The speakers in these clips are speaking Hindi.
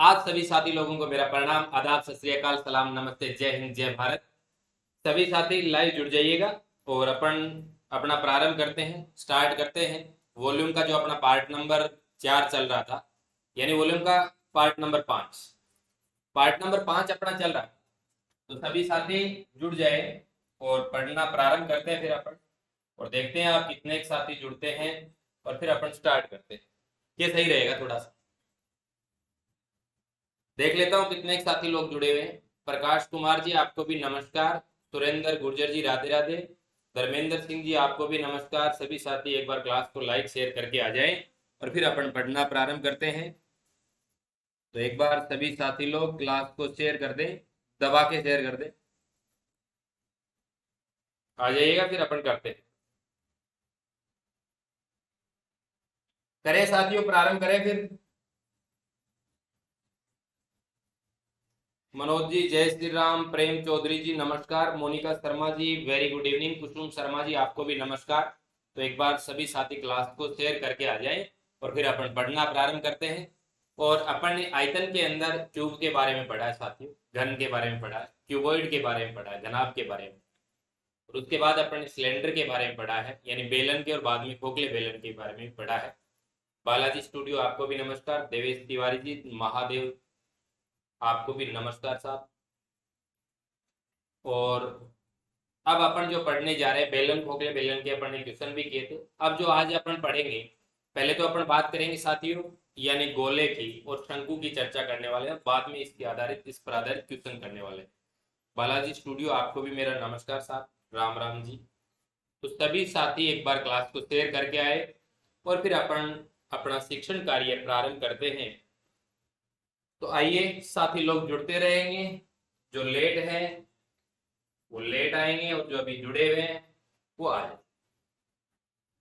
आज सभी साथी लोगों को मेरा प्रणाम, आदाब, सत श्री अकाल, सलाम, नमस्ते, जय हिंद, जय भारत। सभी साथी लाइव जुड़ जाइएगा और अपन अपना प्रारंभ करते हैं, स्टार्ट करते हैं। वॉल्यूम का जो अपना पार्ट नंबर 4 चल रहा था, यानी वॉल्यूम का पार्ट नंबर 5 अपना चल रहा है। तो सभी साथी जुड़ जाए और पढ़ना प्रारंभ करते हैं फिर अपन, और देखते हैं आप कितने साथी जुड़ते हैं और फिर अपन स्टार्ट करते हैं। ये सही रहेगा, थोड़ा सा देख लेता हूँ कितने साथी लोग जुड़े हुए हैं। प्रकाश कुमार जी, आपको भी नमस्कार। सुरेंद्र गुर्जर जी, राधे राधे। धर्मेंद्र सिंह जी, आपको भी नमस्कार। सभी साथी एक बार क्लास को लाइक शेयर करके आ जाएं और फिर अपन पढ़ना प्रारंभ करते हैं। तो एक बार सभी साथी लोग क्लास को शेयर कर दें, दबा के शेयर कर दें, आ जाइएगा, फिर अपन करते हैं। करें साथियों, प्रारंभ करें फिर। मनोज जी, जय श्री राम। प्रेम चौधरी जी, नमस्कार। Monika Sharma ji, very good evening. कुसुम शर्मा जी, आपको भी नमस्कार। तो एक बार सभी साथी क्लास को शेयर करके आ जाएं और फिर अपन पढ़ना प्रारंभ करते हैं। और अपन ने आयतन के अंदर क्यूब के बारे में पढ़ा है साथियों, घन के बारे में पढ़ा है, क्यूबॉइड के बारे में पढ़ा है, घनाभ के बारे में। और उसके बाद अपन ने सिलेंडर के बारे में पढ़ा है, यानी बेलन के, और बाद में खोखले बेलन के बारे में पढ़ा है। बालाजी स्टूडियो, आपको भी नमस्कार। देवेश तिवारी जी, महादेव, आपको भी नमस्कार साहब। और अब अपन जो पढ़ने जा रहे हैं, बेलन खोखले बेलन के अपन ने क्वेश्चन भी किए थे। अब जो आज अपन पढ़ेंगे, पहले तो अपन बात करेंगे साथियों, यानी गोले की और शंकु की चर्चा करने वाले हैं। बाद में इसके आधारित, इस पर आधारित क्वेश्चन करने वाले हैं। बालाजी स्टूडियो, आपको भी मेरा नमस्कार साहब, राम राम जी। तो सभी साथी एक बार क्लास को शेयर करके आए और फिर अपन अपना शिक्षण कार्य प्रारंभ करते हैं। तो आइए, साथी लोग जुड़ते रहेंगे। जो लेट है वो लेट आएंगे और जो अभी जुड़े हुए हैं वो आ जाए।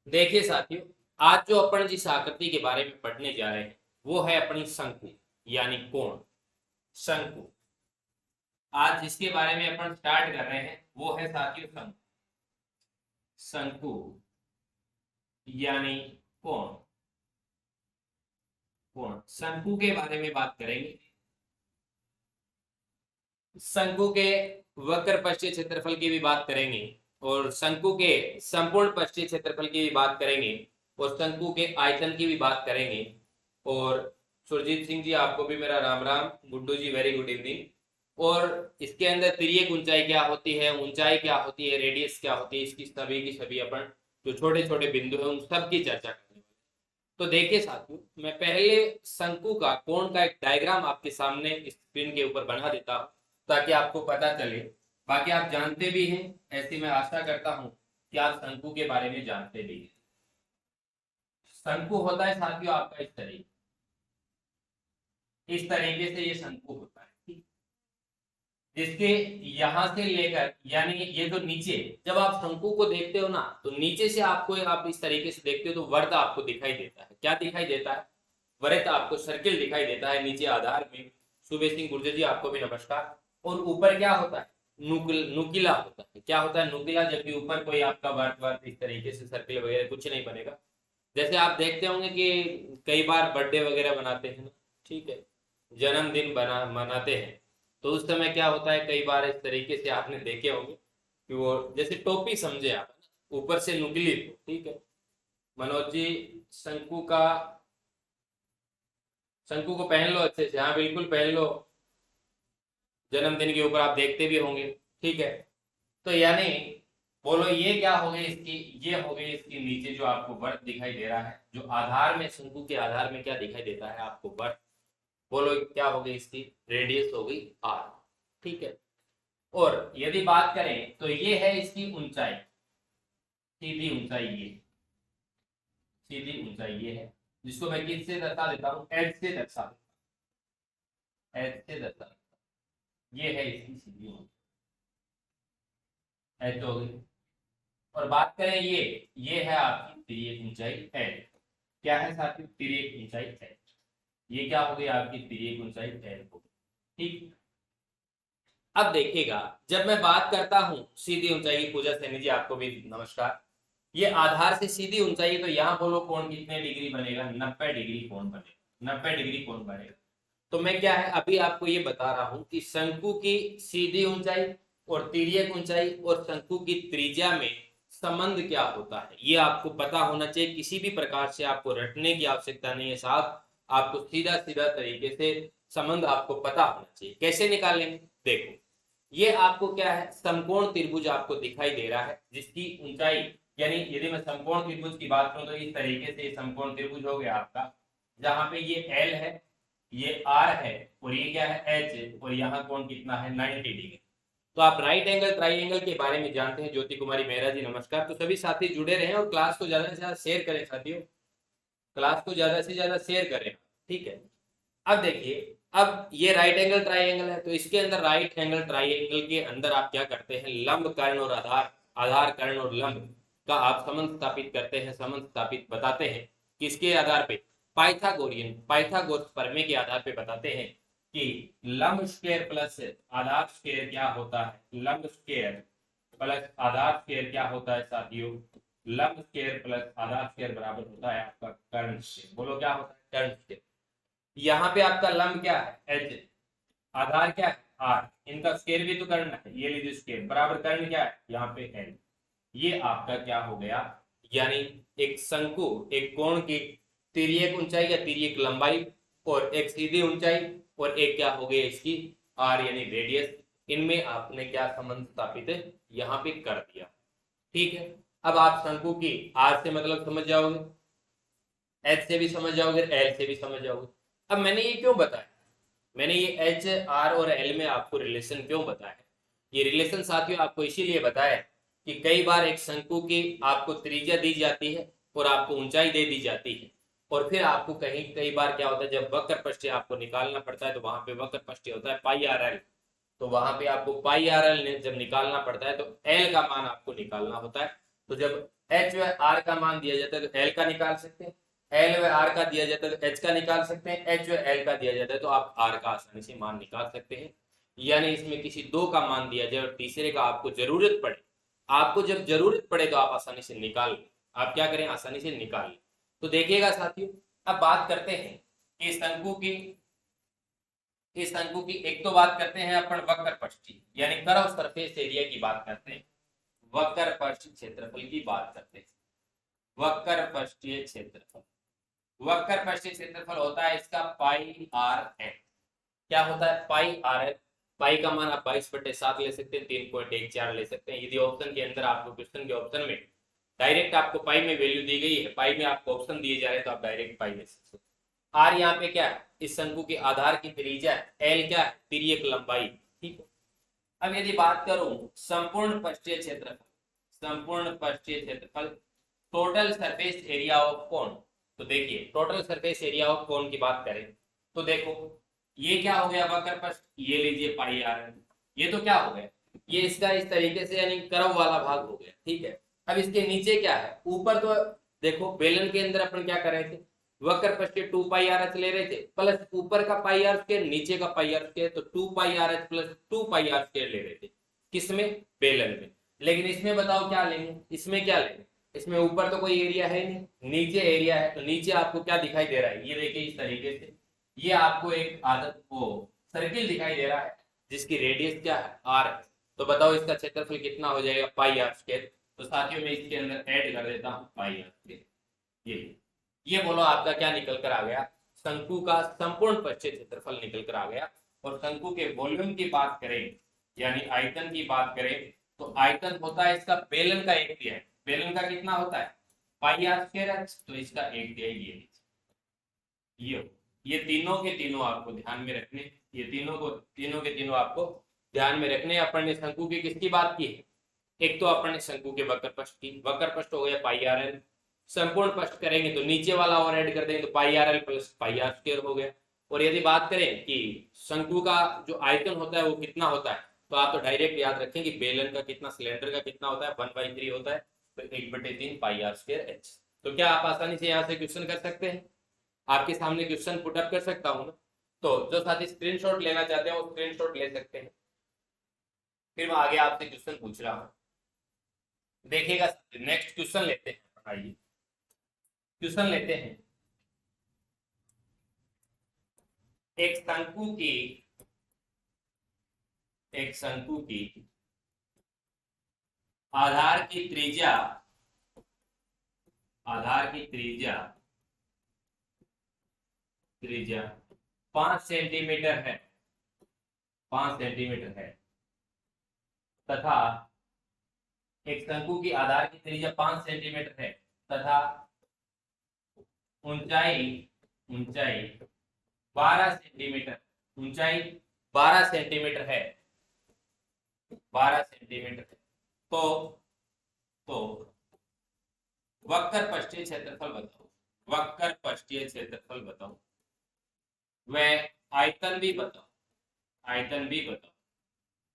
देखिए साथियों, आज जो अपन जिस आकृति के बारे में पढ़ने जा रहे हैं वो है अपनी शंकु, यानी कोण। शंकु, आज जिसके बारे में अपन स्टार्ट कर रहे हैं वो है साथियों शंकु। शंकु यानी कोण। कोण, शंकु के बारे में बात करेंगे। शंकु के वक्र पृष्ठीय क्षेत्रफल की भी बात करेंगे, और शंकु के संपूर्ण पृष्ठीय क्षेत्रफल की भी बात करेंगे, और शंकु के आयतन की भी बात करेंगे। और सुरजीत सिंह जी, आपको भी मेरा राम राम। गुड्डू जी, वेरी गुड इवनिंग। और इसके अंदर तिर्यक ऊंचाई क्या होती है, ऊंचाई क्या होती है, रेडियस क्या होती है, इसकी सभी की सभी अपन जो छोटे छोटे बिंदु है उन सब की चर्चा करेंगे। तो देखिए साथियों, मैं पहले शंकु का, कोण का एक डायग्राम आपके सामने स्क्रीन के ऊपर बना देता हूं ताकि आपको पता चले। बाकी आप जानते भी हैं, ऐसी मैं आशा करता हूं कि आप शंकु के बारे में जानते भी हैं। शंकु होता है साथियों आपका इस तरीके से ये शंकु होता है, जिसके यहां से लेकर, यानी ये जो नीचे, जब आप शंकु को देखते हो ना, तो नीचे से आपको, आप इस तरीके से देखते हो तो वर्त आपको दिखाई देता है। क्या दिखाई देता है? वृत्त आपको, सर्किल दिखाई देता है नीचे आधार में। सुबेश सिंह गुर्जर जी, आपको भी नमस्कार। और ऊपर क्या होता है? नुकीला होता है। क्या होता है? नुकीला। जबकि ऊपर कोई आपका वर्त इस तरीके से सर्किल वगैरह कुछ नहीं बनेगा। जैसे आप देखते होंगे कि कई बार बर्थडे वगैरह बनाते हैं ना, ठीक है, जन्मदिन मनाते हैं, तो उस समय क्या होता है, कई बार इस तरीके से आपने देखे होंगे कि वो जैसे टोपी समझे आप, ऊपर से नुकीली, ठीक है। मनोज जी, शंकु को पहन लो अच्छे से। हाँ बिल्कुल पहन लो, जन्मदिन के ऊपर आप देखते भी होंगे, ठीक है। तो यानी बोलो, ये क्या हो गई इसकी, ये हो गई इसकी नीचे जो आपको वर्त दिखाई दे रहा है, जो आधार में, शंकु के आधार में क्या दिखाई देता है आपको, वर्त। बोलो क्या हो गई इसकी, रेडियस हो गई आर, ठीक है। और यदि बात करें तो ये है इसकी ऊंचाई, सीधी ऊंचाई ये, सीधी ऊंचाई ये है, जिसको मैं किससे दर्शा देता हूं, एच से दर्शा देता हूं, एच से दर्शा देता हूं। ये है इसकी सीधी ऊंचाई, एच हो गई। और बात करें ये है आपकी तिर्यक ऊंचाई एल। क्या है साथियों? तिर्यक ऊंचाई एल। ये क्या हो गई आपकी तिर्यक ऊंचाई एल हो गई, ठीक। अब देखिएगा, जब मैं बात करता हूं सीधी ऊंचाई की, पूजा सैनी जी आपको भी नमस्कार। ये आधार से सीधी ऊंचाई, तो यहां बोलो कोण कितने डिग्री बनेगा, 90 डिग्री कोण बनेगा, 90 डिग्री कोण बनेगा। तो मैं क्या है अभी आपको ये बता रहा हूं कि शंकु की सीधी ऊंचाई और तिर्यक ऊंचाई और शंकु की त्रिज्या में संबंध क्या होता है, ये आपको पता होना चाहिए। किसी भी प्रकार से आपको रटने की आवश्यकता नहीं है साहब, आपको सीधा सीधा तरीके से संबंध आपको पता होना चाहिए। कैसे निकालेंगे, देखो ये आपको क्या है, समकोण त्रिभुज आपको दिखाई दे रहा है जिसकी ऊंचाई, यानी यदि मैं समकोण त्रिभुज की बात करूं तो इस तरीके से समकोण त्रिभुज हो गया आपका, जहां पे ये एल है, ये आर है और ये क्या है एच है, और यहाँ कोण कितना है 90 डिग्री। तो आप राइट एंगल ट्राइंगल के बारे में जानते हैं। ज्योति कुमारी मेहरा जी नमस्कार। तो सभी साथी जुड़े रहें और क्लास को ज्यादा से ज्यादा शेयर करें साथियों, क्लास को ज्यादा से ज्यादा शेयर करें, ठीक है। अब देखिए, अब ये राइट एंगल ट्राइंगल है, तो इसके अंदर राइट एंगल ट्राइंगल के अंदर आप क्या करते हैं, लंब कर्ण और आधार, आधार कर्ण और लंब का आप संबंध स्थापित करते हैं, संबंध स्थापित बताते हैं। किसके आधार पे, पाइथागोरियन, पाइथागोरस प्रमेय के आधार पे बताते हैं कि लंब स्क्वायर प्लस आधार स्क्वायर क्या होता है, लंब स्क्वायर प्लस आधार स्क्वायर क्या होता है साथियों, लंब स्क्वायर प्लस आधार स्क्वायर बराबर होता है आपका कर्ण स्क्वायर। बोलो क्या होता है, कर्ण स्क्वायर। यहाँ पे आपका लंब क्या है एच, आधार क्या है आर, इनका स्क्वायर भी तो करना है, ये लीजिए स्क्वायर बराबर कर्ण क्या है यहाँ पे एल। ये आपका क्या हो गया, यानी एक शंकु, एक कोण की तिर्यक ऊंचाई या तिर्यक लंबाई और एक सीधी ऊंचाई और एक क्या हो गया इसकी आर यानी रेडियस, इनमें आपने क्या संबंध स्थापित है यहाँ पे कर दिया, ठीक है। अब आप शंकु की आर से मतलब समझ जाओगे, एच से भी समझ जाओगे, एल से भी समझ जाओगे। अब मैंने ये क्यों बताया, मैंने ये एच आर और एल में आपको रिलेशन क्यों बताया, ये रिलेशन साथियों आपको इसीलिए बताया कि कई बार एक शंकु की आपको त्रिज्या दी जाती है और आपको ऊंचाई दे दी जाती है, और फिर आपको कहीं कई बार क्या होता है जब वक्र पृष्ठ आपको निकालना पड़ता है तो वहां पे वक्र पृष्ठ होता है पाई आर एल, तो वहां पे आपको पाई आर एल जब निकालना पड़ता है तो एल का मान आपको निकालना होता है। तो जब एच व आर का मान दिया जाता है तो एल का निकाल सकते हैं, एल व आर का दिया जाता है तो एच का निकाल सकते हैं, एच व एल का दिया जाता है तो आप आर का आसानी से मान निकाल सकते हैं। यानी इसमें किसी दो का मान दिया जाए और तीसरे का आपको जरूरत पड़े, आपको जब जरूरत पड़े तो आप आसानी से निकाल लें, आप क्या करें आसानी से निकाल लें। तो देखिएगा साथियों, अब बात करते हैं इस शंकु की, इस शंकु की एक तो बात करते हैं अपन वक्र पृष्ठ की, यानी कर्व सरफेस एरिया की बात करते हैं, वक्र पृष्ठ क्षेत्रफल की बात करते हैं। वक्र पृष्ठीय क्षेत्रफल, वक्र पृष्ठीय क्षेत्रफल होता है इसका पाई आर एन। क्या होता है पाई आर एन, पाई का मान आप 22/7 ले सकते हैं, 3.14 ले सकते हैं। यदि ऑप्शन के अंदर आपको क्वेश्चन के ऑप्शन में डायरेक्ट आपको पाई में वैल्यू दी गई है, पाई में आपको ऑप्शन दिए जा रहे हैं तो आप डायरेक्ट पाई ले सकते हैं। आर यहाँ पे क्या है, इस शंकु के आधार की त्रिज्या, एल क्या है तिर्यक लंबाई, ठीक है। अब यदि बात करूं संपूर्ण पृष्ठीय क्षेत्रफल, संपूर्ण पृष्ठीय क्षेत्रफल, total surface area of cone, तो देखिए total surface area of cone की बात करें तो देखो ये क्या हो गया वक्र पृष्ठ, ये लीजिए पाई आर, ये तो क्या हो गया, ये इसका इस तरीके से यानी कर्व वाला भाग हो गया, ठीक है। अब इसके नीचे क्या है, ऊपर तो देखो बेलन के अंदर अपन क्या कर रहे थे, वक्र पृष्ठ 2 पाई आर एच ले रहे थे, प्लस ऊपर का पाई आर स्क्वायर नीचे का पाई आर स्क्वायर, तो 2 pi R H plus 2 pi R square ले रहे थे, किसमें बेलन में। लेकिन इसमें बताओ क्या लेंगे, इसमें क्या लेंगे, इसमें ऊपर तो कोई एरिया है नहीं, नीचे एरिया है, तो नीचे आपको क्या दिखाई दे रहा है, ये देखिए इस तरीके से ये आपको एक आदत वो सर्किल दिखाई दे रहा है जिसकी रेडियस क्या है आर है। तो बताओ इसका क्षेत्रफल कितना हो जाएगा पाई आर स्क्वायर। तो साथियों में इसके अंदर ऐड कर देता हूं पाई आर स्क्वायर, ये बोलो आपका क्या निकल कर आ गया, शंकु का संपूर्ण पृष्ठीय क्षेत्रफल निकल कर आ गया। और शंकु के वॉल्यूम की बात करें यानी आयतन की बात करें तो आयतन होता है इसका बेलन का एक तिहाई, बेलन का कितना होता है पाई आर स्क्वायर एच, तो इसका एक तिहाई ये तीनों के तीनों आपको ध्यान में रखने, ये तीनों के तीनों आपको ध्यान में रखने। अपन ने शंकु की किसकी बात की है, एक तो अपन ने शंकु के वक्र पृष्ठ की, वक्र पृष्ठ हो गया पाई आर एल, संपूर्ण पृष्ठ करेंगे तो नीचे वाला और ऐड कर देंगे तो pi R L plus pi R square हो गया। और यदि बात करें कि शंकु का जो आयतन होता है वो कितना होता है, तो आप तो डायरेक्ट याद रखें कि बेलन का कितना सिलेंडर का कितना होता है 1/3 होता है, तो 1/3 पाई आर स्क्वायर एच। तो क्या आप आसानी से यहाँ से क्वेश्चन कर सकते हैं, आपके सामने क्वेश्चन पुटअप कर सकता हूँ ना। तो जो साथी स्क्रीनशॉट लेना चाहते हैं वो स्क्रीनशॉट ले सकते हैं, फिर मैं आगे आपसे क्वेश्चन पूछ रहा हूँ। देखिएगा नेक्स्ट क्वेश्चन लेते हैं, आइए क्वेश्चन लेते हैं। एक शंकु की आधार की त्रिज्या 5 सेंटीमीटर है, 5 सेंटीमीटर है, तथा एक शंकु की आधार की त्रिज्या 5 सेंटीमीटर है, तथा ऊंचाई ऊंचाई 12 सेंटीमीटर, ऊंचाई 12 सेंटीमीटर है, 12 सेंटीमीटर है। तो वक्र पृष्ठीय क्षेत्रफल बताओ, वक्र पृष्ठीय क्षेत्रफल बताओ, वह आयतन भी बताओ, आयतन भी बताओ,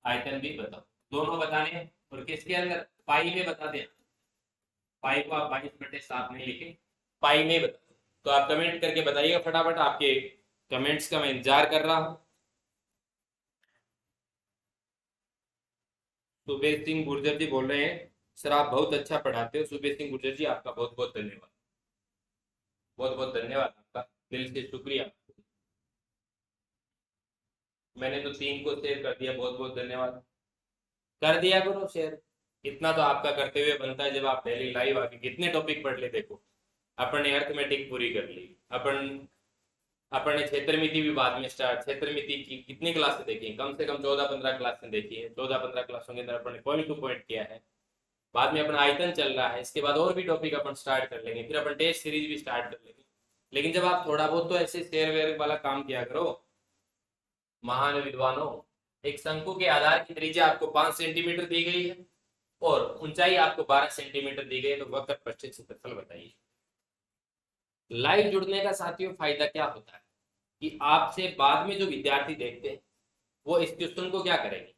आयतन भी बताओ, दोनों बताने हैं। और किसके अंदर? पाई में बता दें। पाई को आप 22/7 नहीं लिखे, पाई में बता। तो आप कमेंट करके बताइएगा फटाफट, आपके कमेंट्स का मैं इंतजार कर रहा हूं। सुबेश सिंह गुर्जर जी बोल रहे हैं, सर आप बहुत अच्छा पढ़ाते हो। सुबेश सिंह गुर्जर जी, आपका बहुत बहुत धन्यवाद, बहुत बहुत धन्यवाद आपका, दिल से शुक्रिया। मैंने तो 3 को शेयर कर दिया, बहुत बहुत धन्यवाद। कर दिया करो शेयर, इतना तो आपका करते हुए बनता है। जब आप पहले लाइव आके कितने टॉपिक पढ़ ले, देखो अपन ने अर्थमेटिक पूरी कर ली, अपन ने क्षेत्रमिति भी बाद में स्टार्ट, क्षेत्रमिति की कितनी क्लासें देखी? कम से कम 14-15 क्लासें देखी है। 14-15 क्लासों के अंदर अपन ने पॉइंट टू पॉइंट किया है। बाद में अपना आयतन चल रहा है, इसके बाद और भी टॉपिक अपन स्टार्ट कर लेंगे, फिर अपन टेस्ट सीरीज भी स्टार्ट कर लेंगे। लेकिन जब आप थोड़ा बहुत तो ऐसे शेयर वेयर वाला काम किया करो महान विद्वानों। एक शंकु के आधार की त्रिज्या आपको 5 सेंटीमीटर दी गई है और ऊंचाई आपको 12 सेंटीमीटर दी गई है, तो वक्र पृष्ठीय क्षेत्रफल बताइए। लाइव जुड़ने का साथियों फायदा क्या होता है कि आपसे बाद में जो विद्यार्थी देखते हैं वो इस क्वेश्चन को क्या करेंगे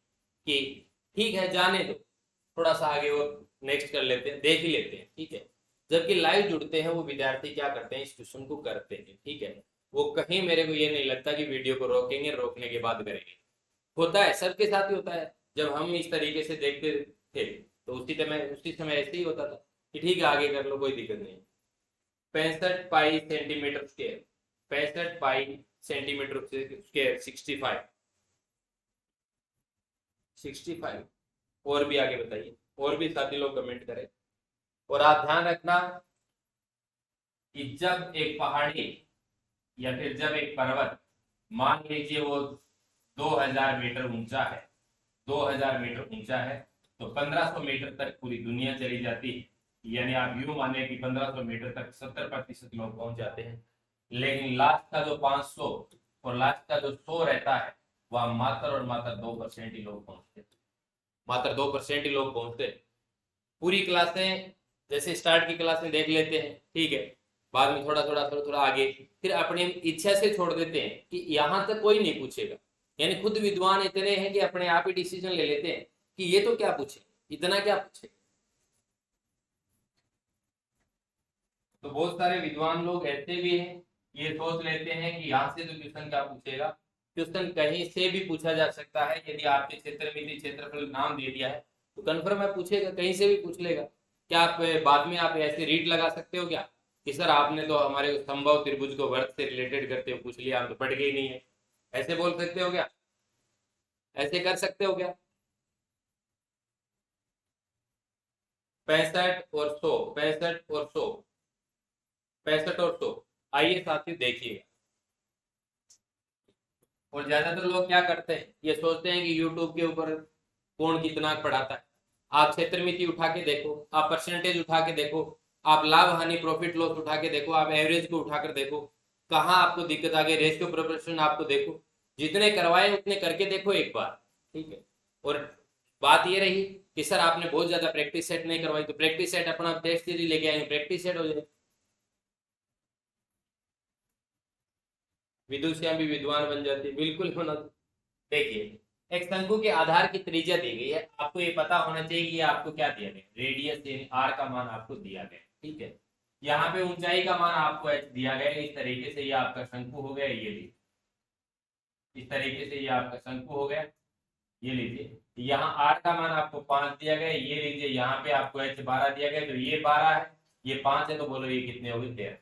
कि ठीक है जाने दो, थोड़ा सा आगे वो नेक्स्ट कर लेते हैं, देख ही लेते हैं, ठीक है। जबकि लाइव जुड़ते हैं वो विद्यार्थी क्या करते हैं, इस क्वेश्चन को करते हैं, ठीक है। वो कहीं मेरे को ये नहीं लगता कि वीडियो को रोकेंगे, रोकने के बाद करेंगे। होता है, सबके साथ ही होता है। जब हम इस तरीके से देखते थे तो उसी समय ऐसे ही होता था कि ठीक है आगे कर लो, कोई दिक्कत नहीं। 65 पाई सेंटीमीटर स्क्वायर, 65 पाई सेंटीमीटर स्क्वायर 65। और भी आगे बताइए, और भी साथी लोग कमेंट करें। और आप ध्यान रखना कि जब एक पहाड़ी या फिर जब एक पर्वत मान लीजिए वो 2000 मीटर ऊंचा है, 2000 मीटर ऊंचा है, तो 1500 मीटर तक पूरी दुनिया चली जाती है। यानी आप यूं माने कि 1500 मीटर तक 70% लोग पहुंच जाते हैं। लेकिन लास्ट का जो 500 और लास्ट का जो 100 रहता है वह मात्र और मात्र 2% ही लोग पहुंचते, मात्र 2% ही लोग पहुंचते। पूरी क्लासें जैसे स्टार्ट की क्लासें देख लेते हैं, ठीक है, बाद में थोड़ा आगे फिर अपनी इच्छा से छोड़ देते हैं कि यहाँ तक कोई नहीं पूछेगा। यानी खुद विद्वान इतने हैं कि अपने आप ही डिसीजन ले लेते हैं कि ये तो क्या पूछे, इतना क्या पूछे। तो बहुत सारे विद्वान लोग ऐसे भी हैं, ये सोच लेते हैं कि यहाँ से तो क्वेश्चन क्या पूछेगा। क्वेश्चन कहीं से भी पूछा जा सकता है। यदि आपके क्षेत्रमिति क्षेत्रफल नाम दे दिया है तो कन्फर्म है पूछेगा, कहीं से भी पूछ लेगा। क्या आप बाद में आप ऐसे रीट लगा सकते हो क्या कि सर आपने तो हमारे संभव त्रिभुज को वर्ग से रिलेटेड करते हुए पूछ लिया, हम तो पढ़ गए नहीं है, ऐसे बोल सकते हो क्या? ऐसे कर सकते हो क्या? 65 और 100, 65 और 100, 65 और 100, आइए साथी देखिएगा। और ज्यादातर लोग क्या करते हैं, ये सोचते हैं कि यूट्यूब के ऊपर कौन कितना पढ़ाता है। आप क्षेत्रमिति उठा के देखो, आप परसेंटेज उठा के देखो, आप लाभ हानि प्रॉफिट लॉस उठा के देखो, आप एवरेज को उठाकर देखो, कहाँ आपको दिक्कत आ गई, रेशियो प्रोपोर्शन आपको देखो, जितने करवाए उतने करके देखो एक बार, ठीक है। और बात ये रही कि सर आपने बहुत ज्यादा प्रैक्टिस सेट नहीं करवाई, तो प्रैक्टिस सेट अपना टेस्ट सीरीज लेके आएंगे, प्रैक्टिस सेट हो जाए। विदुषियां भी विद्वान बन जाती, बिल्कुल होना। देखिए एक शंकु के आधार की त्रिज्या दी गई है, आपको ये पता होना चाहिए कि आपको क्या दिया गया, रेडियस आर का मान आपको दिया गया, ठीक है। यहाँ पे ऊंचाई का मान आपको h दिया गया। इस तरीके से ये आपका शंकु हो गया, ये लीजिए, इस तरीके से ये आपका शंकु हो गया, ये लीजिए। यहाँ आर का मान आपको 5 दिया गया, ये लीजिए। यहाँ पे आपको h 12 दिया गया, तो ये 12 है, ये 5 है, तो बोलो ये कितने हो गए? 13।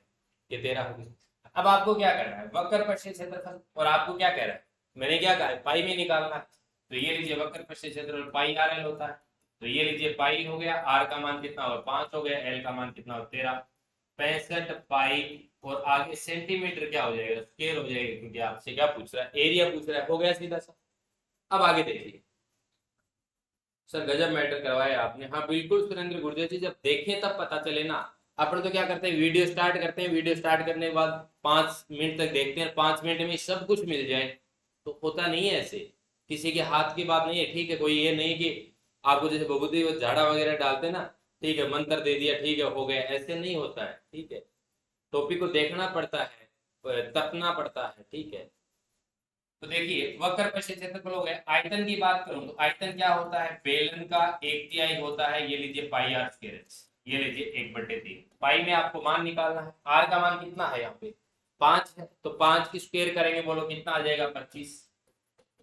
ये 13 हो गए। अब आपको क्या करना है, वक्र पृष्ठीय क्षेत्रफल, और आपको क्या कह रहा है, मैंने क्या कहा है, पाई में निकालना है। तो ये लीजिए वक्र पृष्ठीय क्षेत्रफल पाई आर एल होता है। तो ये लीजिए पाई हो गया, आर का मान कितना हो 5 हो गया, एल का मान कितना हो 13, 65 पाई, और आगे सेंटीमीटर क्या हो जाएगा, स्क्वायर हो जाएगा, क्योंकि आपसे क्या पूछ रहा है, एरिया पूछ रहा है, हो गया सीधा सा। अब आगे देखिए, सर गजब मैटर करवाया आपने। हाँ बिल्कुल सुरेंद्र गुर्जर जी, जब देखें तब पता चले ना। अपन तो क्या करते हैं, वीडियो स्टार्ट करते हैं, वीडियो स्टार्ट करने के बाद 5 मिनट तक देखते हैं, 5 मिनट में सब कुछ मिल जाए, तो होता नहीं है ऐसे। किसी के हाथ की बात नहीं है, ठीक है, कोई ये नहीं कि आपको जैसे भभूति झाड़ा वगैरह डालते ना, ठीक है मंत्र दे दिया, ठीक है हो गया, ऐसे नहीं होता है, ठीक है। टॉपिक को देखना पड़ता है, तपना पड़ता है, ठीक है। तो देखिए वक्र पृष्ठीय क्षेत्रफल हो गया। आयतन की बात करूं तो आयतन क्या होता है, बेलन का 1/3 होता है, ये लीजिए पाई आर स्क्वायर, ये लीजिए 1/3। पाई में आपको मान निकालना है, आर का मान कितना है यहाँ पे 5 है, तो 5 की स्क्वायर करेंगे, बोलो कितना आ जाएगा 25।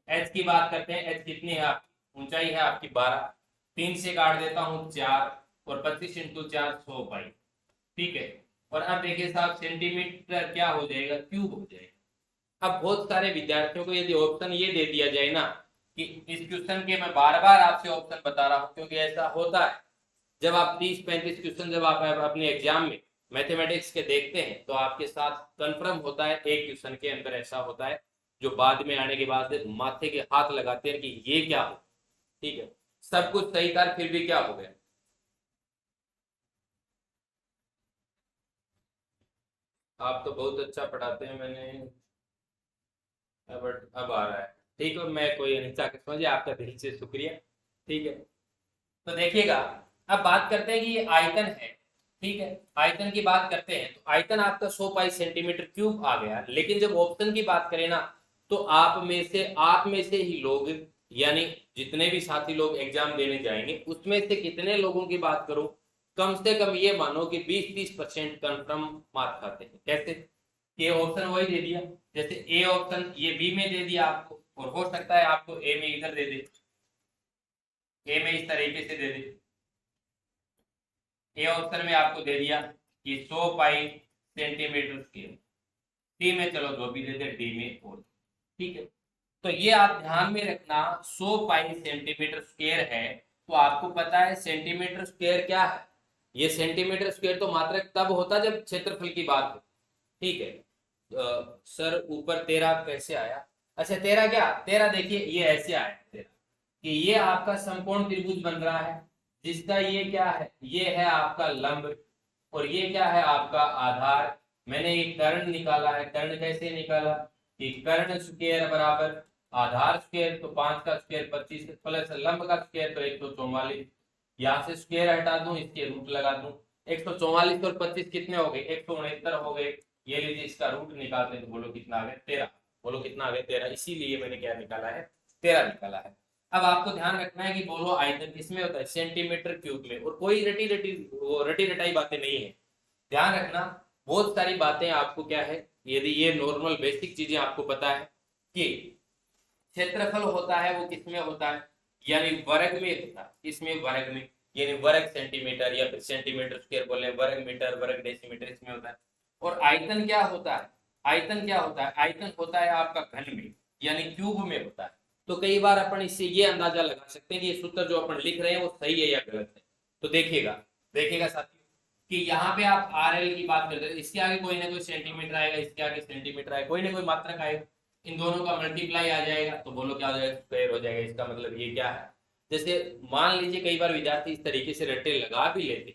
एच की बात करते हैं, एच कितनी है आपकी, ऊंचाई है आपकी 12, 3 से काट देता हूँ 4, और 25 इंटू 4 100 पाई, ठीक है। और अब देखिए साहब सेंटीमीटर क्या हो जाएगा, क्यूब हो जाएगा। अब बहुत सारे विद्यार्थियों को यदि ऑप्शन ये दे दिया जाए ना, कि इस क्वेश्चन के मैं बार बार आपसे ऑप्शन बता रहा हूं, क्योंकि ऐसा होता है जब आप 30-35 क्वेश्चन जब आप अपने एग्जाम में मैथमेटिक्स के देखते हैं, तो आपके साथ कंफर्म होता है एक क्वेश्चन के अंदर ऐसा होता है, जो बाद में आने के बाद माथे के हाथ लगाते हैं कि ये क्या हो, ठीक है। सब कुछ सही था फिर भी क्या हो गया। आप तो बहुत अच्छा पढ़ाते हैं, मैंने अब आ रहा है, ठीक है, मैं कोई अनिच्छा के समझिए, आपका दिल से शुक्रिया, ठीक है। तो देखिएगा, अब बात करते हैं कि ये आयतन है, ठीक है, आयतन की बात करते हैं, तो आयतन आपका 100 पाई सेंटीमीटर क्यूब आ गया। लेकिन जब ऑप्शन की बात करें ना, तो आप में से ही लोग, यानी जितने भी साथी लोग एग्जाम देने जाएंगे, उसमें से कितने लोगों की बात करूं, कम से कम ये मानो कि 20-30% कंफर्म मार्क खाते हैं। कैसे, ये ऑप्शन वही दे दिया, जैसे ए ऑप्शन ये बी में दे दिया आपको, और हो सकता है आपको ए में इधर दे दे, ए में इस तरीके से दे दे, ए ऑप्शन में आपको दे दिया कि 100 पाई सेंटीमीटर स्क्वायर, डी में चलो जो भी दे दे, डी में और, ठीक है। तो ये आप ध्यान में रखना, 100 पाई सेंटीमीटर स्क्वायर है, तो आपको पता है सेंटीमीटर स्क्वायर क्या है, ये सेंटीमीटर स्क्वायर तो मात्रक तब होता जब क्षेत्रफल की बात हो, ठीक है। सर ऊपर 13 कैसे आया, अच्छा 13 क्या, 13 देखिए ये ऐसे आया 13, कि ये आपका समकोण त्रिभुज बन रहा है, जिसका ये क्या है, ये है आपका लंब, और ये क्या है आपका आधार। मैंने एक कर्ण निकाला है, कर्ण कैसे निकाला, कि कर्ण स्क्वायर बराबर आधार स्क्वायर, तो 5 का स्क्वायर 25 प्लस लंब का स्क्वायर तो 144, यहाँ से स्क्वायर हटा दूं, इसके रूट लगा दूं, 144 और 25 कितने हो गए, 169 हो गए। ये लीजिए इसका रूट निकालते हैं, तो बोलो कितना आ गया 13, बोलो कितना आ गया 13, इसीलिए मैंने क्या निकाला है 13 निकाला है। अब आपको ध्यान रखना है कि बोलो आयतन किसमें होता है, सेंटीमीटर क्यूब में, और कोई रटी रटाई बातें नहीं है, ध्यान रखना। बहुत सारी बातें आपको क्या है, यदि ये नॉर्मल बेसिक चीजें आपको पता है कि क्षेत्रफल होता है वो किसमें होता है, यानी वर्ग में होता है, इसमें वर्ग में, यानी वर्ग सेंटीमीटर या फिर सेंटीमीटर स्क्वायर बोले, वर्ग मीटर वर्ग डेसीमीटर इसमें होता है। और आयतन क्या होता है, आयतन क्या होता है, आयतन होता है आपका घन में, यानी क्यूब में होता है। तो कई बार अपन इससे ये अंदाजा लगा सकते हैं कि ये सूत्र जो अपन लिख रहे हैं वो सही है या गलत है। तो देखिएगा, देखिएगा साथियों, कि यहाँ पे आप आर एल की बात करते हैं, इसके आगे कोई ना कोई सेंटीमीटर आएगा, इसके आगे सेंटीमीटर आएगा, कोई ना कोई मात्रक आएगा, इन दोनों का मल्टीप्लाई आ जाएगा, तो बोलो क्या हो जाएगा, स्क्वायर हो जाएगा। इसका मतलब ये क्या है, जैसे मान लीजिए कई बार विद्यार्थी इस तरीके से रट्टे लगा भी लेते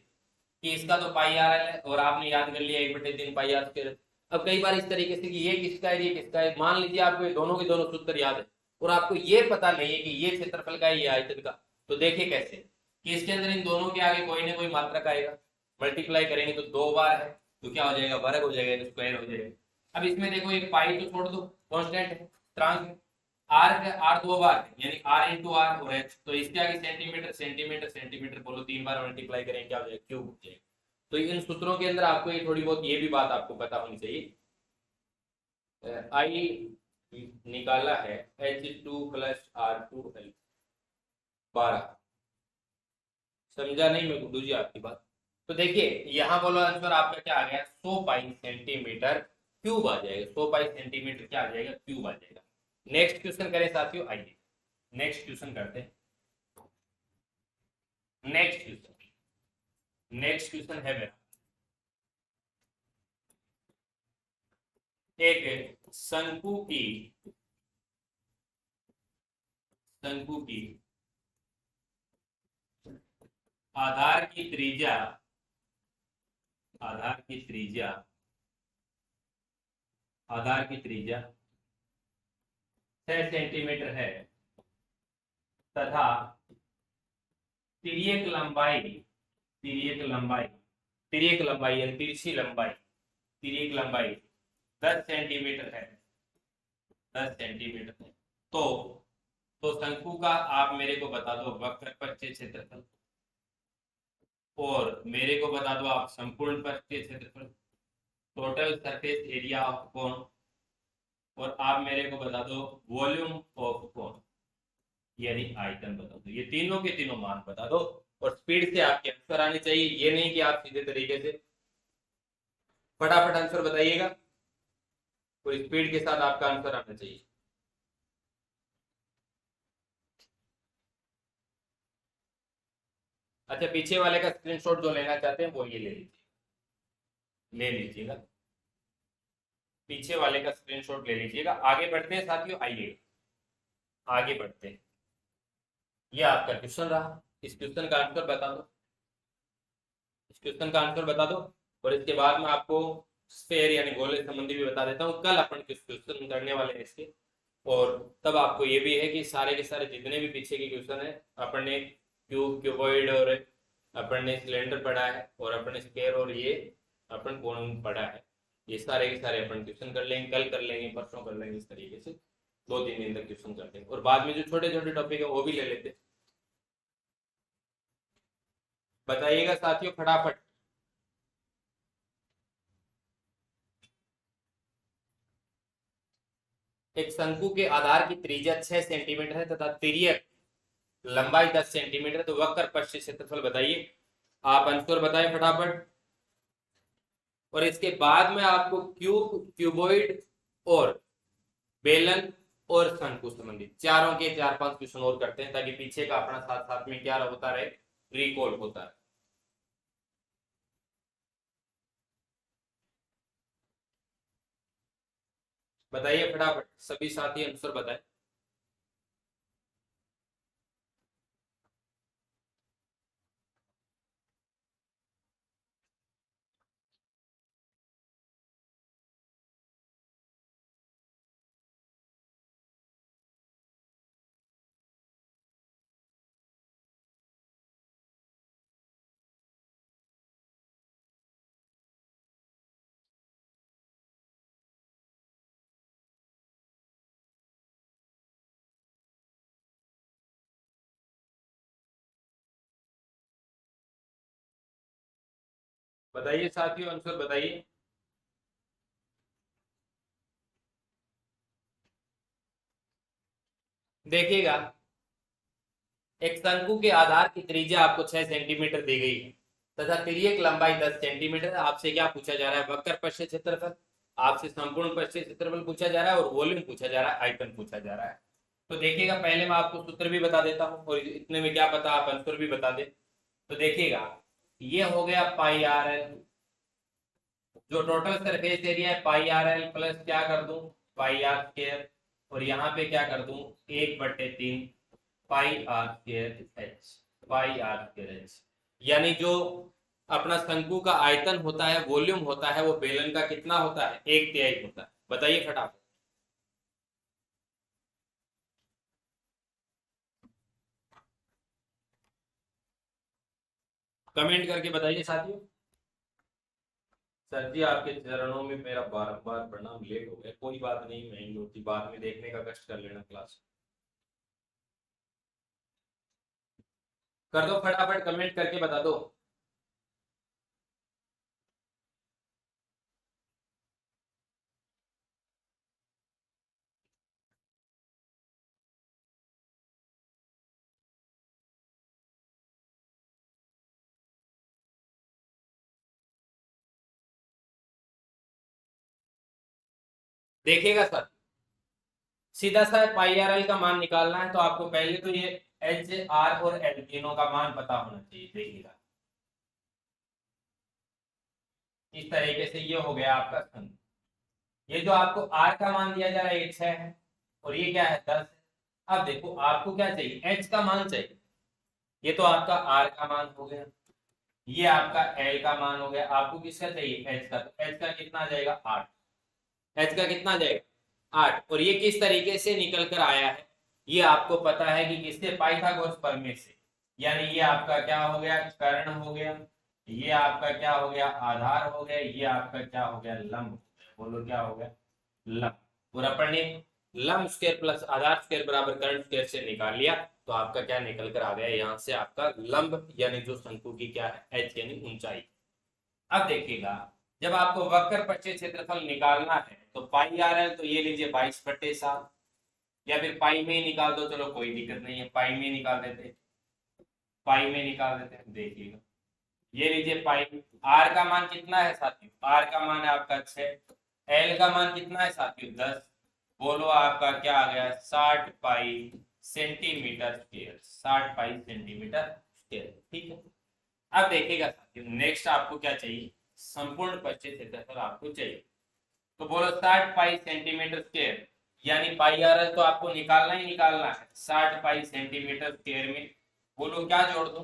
कि इसका तो पाई आर एल है, और आपने याद कर लिया 1/3 पाई आर स्क्वायर। अब कई बार इस तरीके से कि ये किसका है ये किसका है, मान लीजिए आपको ये दोनों के दोनों सूत्र याद है, और आपको ये पता नहीं है कि ये क्षेत्रफल का है ये आयतन का, तो देखिए कैसे, कि इसके अंदर इन दोनों के आगे कोई ना कोई मात्रक आएगा, मल्टीप्लाई करेंगे तो 2 बार है, तो क्या हो जाएगा, वर्ग हो जाएगा, स्क्वायर हो जाएगा। अब इसमें देखो एक पाई तो छोड़ दो, कांस्टेंट है, स्थिरांक है, आर 2 बार है, यानी आर इंटू आर और एच, तो इसके आगे सेंटीमीटर सेंटीमीटर सेंटीमीटर बोलो 3 बार मल्टीप्लाई करेंगे, क्या हो जाएगा, क्यूब हो जाएगा। तो इन सूत्रों के अंदर आपको ये थोड़ी बहुत ये भी बात आपको पता होनी चाहिए। आई निकाला है H2 प्लस R2L 12, समझा नहीं मैं गुड्डू जी आपकी बात। तो देखिए यहाँ बोलो आंसर आपका क्या आ गया, 100 पाई सेंटीमीटर क्यूब आ जाएगा, 100 बाई सेंटीमीटर क्या आ जाएगा, क्यूब आ जाएगा। नेक्स्ट क्वेश्चन करें साथियों, आइए नेक्स्ट क्वेश्चन करते हैं। नेक्स्ट क्वेश्चन है मेरा, एक शंकु की आधार की त्रिज्या, आधार की त्रिज्या आधार की त्रिज्या 6 सेंटीमीटर है तथा तिर्यक लंबाई, तिर्यक लंबाई, तिर्यक लंबाई यानी तिरछी लंबाई, तिर्यक लंबाई 10 सेंटीमीटर है, 10 सेंटीमीटर है। तो शंकु का आप मेरे को बता दो वक्र पक्ष क्षेत्रफल, और मेरे को बता दो आप संपूर्ण पक्ष क्षेत्रफल, total surface area of cone, और आप मेरे को बता दो वॉल्यूम ऑफ कोन यानी आयतन बता दो। ये तीनों के तीनों मान बता दो और स्पीड से आपके आंसर आने चाहिए, ये नहीं कि आप सीधे तरीके से फटाफट आंसर बताइएगा, कोई स्पीड के साथ आपका आंसर आना चाहिए। अच्छा, पीछे वाले का स्क्रीनशॉट जो लेना चाहते हैं वो ये ले लीजिएगा, पीछे वाले का स्क्रीनशॉट ले लीजिएगा। आगे बढ़ते हैं साथियों, आइए आगे बढ़ते हैं। ये आपका क्वेश्चन रहा, इस क्वेश्चन का आंसर बता दो, इस क्वेश्चन का आंसर बता दो, और इसके बाद मैं आपको स्फेयर यानी गोले संबंधी भी बता देता हूँ। कल अपन किस क्वेश्चन करने वाले हैं इसके, और तब आपको ये भी है कि सारे के सारे जितने भी पीछे के क्वेश्चन है, अपन ने क्यूब, क्यूबॉइड और अपन ने सिलेंडर पढ़ा है, और अपन ने स्फेयर और ये अपन कोन पढ़ा है, ये सारे के सारे अपन क्वेश्चन कर लेंगे, कल कर लेंगे, परसों कर लेंगे, इस तरीके से 2-3 दिन तक क्वेश्चन करते हैं, और बाद में जो छोटे छोटे टॉपिक है वो भी ले लेते हैं। बताइएगा साथियों फटाफट। एक शंकु के आधार की त्रिज्या 6 सेंटीमीटर है तथा तिर्यक लंबाई 10 सेंटीमीटर, तो वक्र पक्ष क्षेत्रफल बताइए। आप आंसर बताएं फटाफट, और इसके बाद में आपको क्यूब, क्यूबॉइड और बेलन और शंकु संबंधित चारों के 4-5 क्वेश्चन और करते हैं, ताकि पीछे का अपना साथ साथ में क्या होता रहे, रिकॉल होता है। बताइए फटाफट सभी साथी आंसर बताएं। बताइए साथियों आंसर बताइए। देखिएगा, एक शंकु के आधार की त्रिज्या आपको 6 सेंटीमीटर दी गई है तथा तिर्यक लंबाई 10 सेंटीमीटर। आपसे क्या पूछा जा रहा है, वक्र पक्ष क्षेत्रफल, आपसे संपूर्ण पक्ष क्षेत्रफल पूछा जा रहा है, और वॉल्यूम पूछा जा रहा है, आयतन पूछा जा रहा है। तो देखिएगा, पहले मैं आपको सूत्र भी बता देता हूँ, और इतने में क्या पता आप आंसर भी बता दे। तो देखिएगा, ये हो गया पाई आर एल, जो टोटल सरफेस एरिया है पाई आर एल प्लस क्या कर दूं, पाई आर स्क्वायर, और यहाँ पे क्या कर दूं 1/3 pi R square H, pi R square H. यानी जो अपना शंकु का आयतन होता है, वॉल्यूम होता है, वो बेलन का कितना होता है, 1/3 होता है। बताइए फटाफट, कमेंट करके बताइए साथियों। सर जी आपके चरणों में मेरा बार प्रणाम, लेट हो गया, कोई बात नहीं, महंगी होती, बाद में देखने का कष्ट कर लेना क्लास। कर दो फटाफट, कमेंट करके बता दो। देखिएगा सर, सीधा सा पाई आर एल का मान निकालना है तो आपको पहले तो ये एच आर और एल तीनों का मान पता होना चाहिए। देखिएगा इस तरीके से ये हो गया आपका स्तंभ। ये जो आपको आर का मान दिया जा रहा है ये 6 है और ये क्या है 10 है। अब देखो आपको क्या चाहिए, एच का मान चाहिए। ये तो आपका आर का मान हो गया, ये आपका एल का मान हो गया, आपको किसका चाहिए एच का। तो एच का कितना आ जाएगा 8, एच का कितना आ जाएगा 8। और ये किस तरीके से निकल कर आया है, ये आपको पता है कि किससे, पाइथागोरस प्रमेय से। यानी ये आपका क्या हो गया, कर्ण हो गया, ये आपका क्या हो गया आधार हो गया, ये आपका क्या हो गया लंब हो गया। बोलो क्या हो गया लंब। और अपन ने लंब स्क्वायर प्लस आधार स्क्वायर बराबर कर्ण स्क्वायर से निकाल लिया तो आपका क्या निकल कर आ गया, यहाँ से आपका लंब यानी जो शंकु की क्या है एच यानी ऊंचाई। अब देखिएगा जब आपको वक्र पश्चिम क्षेत्रफल निकालना है तो पाई आर एल तो ये लीजिए 22/7, या फिर पाई में ही निकाल दो, चलो कोई दिक्कत नहीं है, पाई में निकाल देते, पाई में निकाल देते हैं। देखिएगा ये लीजिए पाई, आर का मान कितना है साथियों, आर का मान है आपका 6, एल का मान कितना है साथियों 10। बोलो आपका क्या आ गया 60 पाई सेंटीमीटर स्क्वायर, 60 पाई सेंटीमीटर स्क्वायर। ठीक है, अब देखिएगा साथियों नेक्स्ट आपको क्या चाहिए, संपूर्ण पश्चिम क्षेत्रफल आपको चाहिए। तो बोलो 60 पाई सेंटीमीटर स्क्वायर, यानी पाई आर एल तो आपको निकालना ही निकालना है 60 पाई सेंटीमीटर स्क्वायर में। बोलो क्या जोड़ दूं,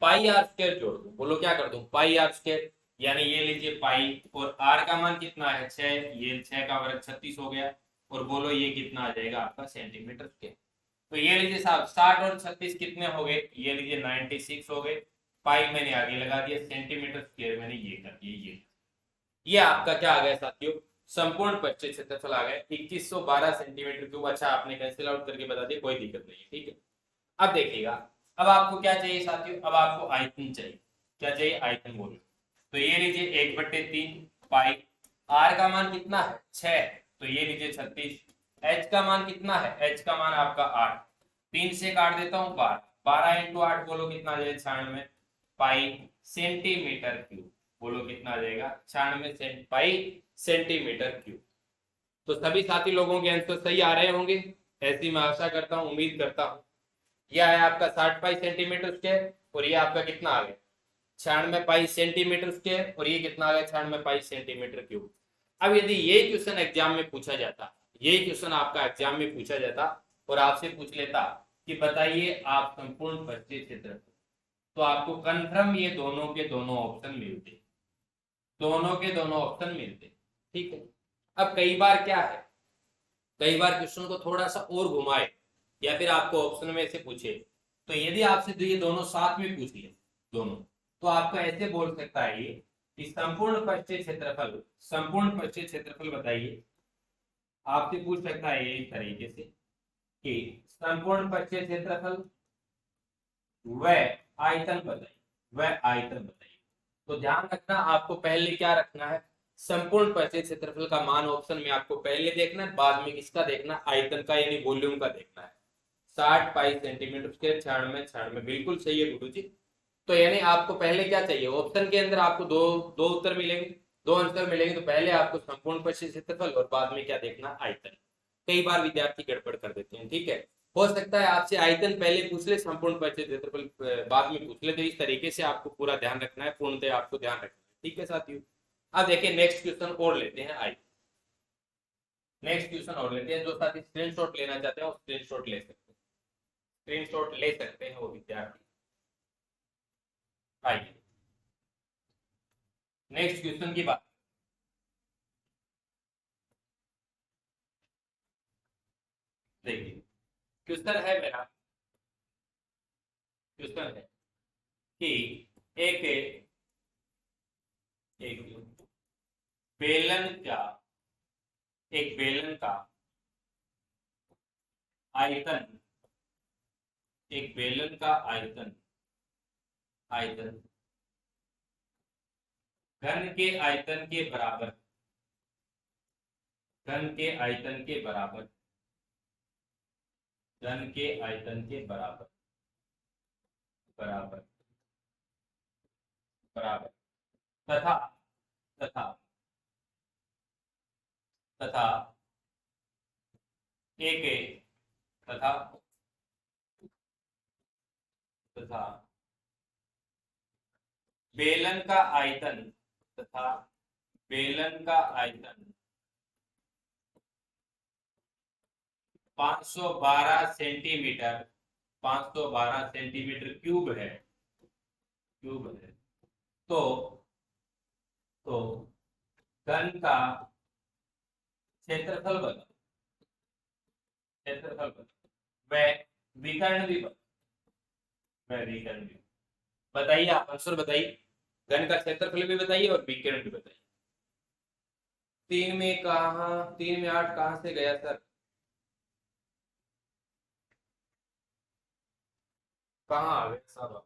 पाई आर स्क्वायर जोड़ दूं। बोलो क्या कर दूं पाई आर स्क्वायर, यानी ये लीजिए पाई और आर का मान कितना है 6, ये 6 का वर्ग 36 हो गया। और बोलो ये कितना आ जाएगा आपका सेंटीमीटर स्क्वायर। तो ये लीजिए साहब 60 और 36 कितने हो गए, ये लीजिए 96 हो गए। पाई मैंने आगे लगा दिया, सेंटीमीटर स्क्वायर मैंने ये कर दिया। ये आपका क्या आ गया साथियों, संपूर्ण पश्चिम क्षेत्रफल आ गया 2112 सेंटीमीटर क्यूब। अच्छा आपने कैंसिल आउट करके बता दिया, कोई दिक्कत नहीं है। ठीक है, अब देखिएगा अब आपको क्या चाहिए साथियों, अब आपको आयतन चाहिए। क्या चाहिए आयतन बोलो, तो ये लीजिए 1/3 पाई, आर का मान कितना है 6, तो ये लीजिए 36। एच का मान कितना है, एच का मान आपका 8, 3 से काट देता हूँ 12, 12 इंटू 8 बोलो कितना आ जाएगा 96 पाई सेंटीमीटर क्यूब। बोलो कितना आ जाएगा 96 पाई सेंटीमीटर क्यूब। तो सभी साथी लोगों के आंसर सही आ रहे होंगे, ऐसी मैं आशा करता हूँ, उम्मीद करता हूँ। यह है आपका 60 पाई सेंटीमीटर स्क्वायर और ये आपका कितना आ गया 96 पाई सेंटीमीटर स्क्वायर और ये कितना आ गया 96 पाई सेंटीमीटर क्यूब। अब यदि ये क्वेश्चन एग्जाम में पूछा जाता, ये क्वेश्चन आपका एग्जाम में पूछा जाता और आपसे पूछ लेता कि बताइए आप संपूर्ण पश्चिम क्षेत्र, तो आपको कन्फर्म ये दोनों के दोनों ऑप्शन मिलते, दोनों के दोनों ऑप्शन मिलते। ठीक है, अब कई बार क्या है, कई बार क्वेश्चन को थोड़ा सा और घुमाए या फिर आपको ऑप्शन में से पूछे, तो यदि आपसे तो ये दोनों साथ में पूछ लिया दोनों, तो आपको ऐसे बोल सकता है ये कि संपूर्ण पश्चिम क्षेत्रफल, संपूर्ण पश्चिम क्षेत्रफल बताइए। आपसे पूछ सकता है ये इस तरीके से कि संपूर्ण पश्चिम क्षेत्रफल वह आयतन बताइए, वह आयतन बताइए। तो ध्यान रखना आपको पहले क्या रखना है, संपूर्ण पश्चिम क्षेत्रफल का मान ऑप्शन में आपको पहले देखना है, बाद में किसका देखना आयतन का यानी वॉल्यूम का देखना है। 60 पाई सेंटीमीटर स्क्वायर 96 96 बिल्कुल सही है गुरु जी। तो यानी आपको पहले क्या चाहिए, ऑप्शन के अंदर आपको दो दो उत्तर मिलेंगे, दो आंसर मिलेंगे, तो पहले आपको संपूर्ण पश्चिम क्षेत्रफल और बाद में क्या देखना आयतन। कई बार विद्यार्थी गड़बड़ कर देते हैं। ठीक है, हो सकता है आपसे आयतन पहले पूछ ले, संपूर्ण पश्चिम क्षेत्रफल बाद में पूछ ले, तो इस तरीके से आपको पूरा ध्यान रखना है, पूर्णतः आपको ध्यान रखना है। ठीक है साथियों, अब देखिए नेक्स्ट क्वेश्चन और लेते हैं, आइए नेक्स्ट क्वेश्चन और लेते हैं। जो साथी स्क्रीनशॉट लेना चाहते हैं वो स्क्रीनशॉट ले सकते हैं, स्क्रीनशॉट ले सकते हैं वो विद्यार्थी। आइए नेक्स्ट क्वेश्चन की बात, देखिए क्वेश्चन है मेरा, क्वेश्चन है कि एक एक बेलन का, एक बेलन का आयतन, एक बेलन का आयतन, आयतन घन के आयतन के बराबर, घन के आयतन के बराबर, घन के आयतन के बराबर, बराबर, बराबर, तथा, तथा, तथा एक ए तथा तथा बेलन का आयतन तथा बेलन का आयतन 512 सेंटीमीटर 512 सेंटीमीटर क्यूब है तो तो घन का क्षेत्रफल बताओ वह विकर्ण भी बताइए। आप आंसर बताइए, घन का क्षेत्रफल भी बताइए और विकर्ण भी बताइए। 3 में 8 कहां से गया सर? कहाँ आ गए सब?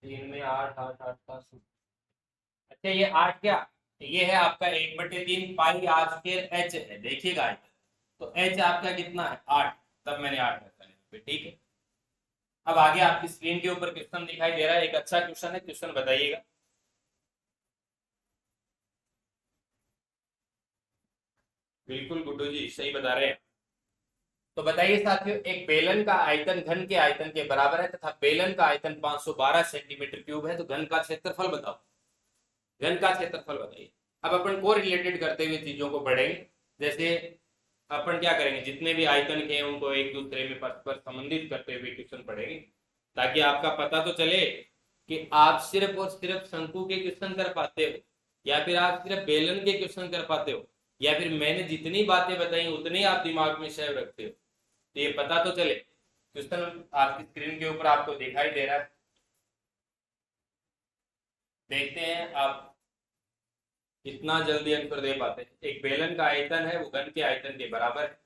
3 में 8 8 8 का अच्छा ये 8 क्या? ये है आपका 1/3 पाई आर स्क्वायर एच है। देखिएगा तो एच आपका कितना है? 8। तब मैंने 8 रखा है, ठीक है। अब आगे आपकी स्क्रीन के ऊपर क्वेश्चन दिखाई दे रहा है, एक अच्छा क्वेश्चन है, क्वेश्चन बताइएगा। बिल्कुल गुड्डू जी सही बता रहे हैं। तो बताइए साथियों, एक बेलन का आयतन घन के आयतन के बराबर है तथा बेलन का आयतन 512 सेंटीमीटर क्यूब है, तो घन का क्षेत्रफल बताओ। घन का क्षेत्रफल बताइए। अब अपन को रिलेटेड करते हुए चीजों को पढ़ेंगे। जैसे अपन क्या करेंगे, जितने भी आयतन के हैं उनको एक दूसरे में परस्पर संबंधित करते हुए क्वेश्चन पढ़ेंगे, ताकि आपका पता तो चले कि आप सिर्फ और सिर्फ शंकु के क्वेश्चन कर पाते हो, या फिर आप सिर्फ बेलन के क्वेश्चन कर पाते हो, या फिर मैंने जितनी बातें बताई उतनी आप दिमाग में सेव रखते हो। तो ये पता तो चले। क्वेश्चन आपकी स्क्रीन के ऊपर आपको दिखाई दे रहा है, देखते हैं आप कितना जल्दी आंसर दे पाते हैं। एक बेलन का आयतन है वो घन के आयतन के बराबर है,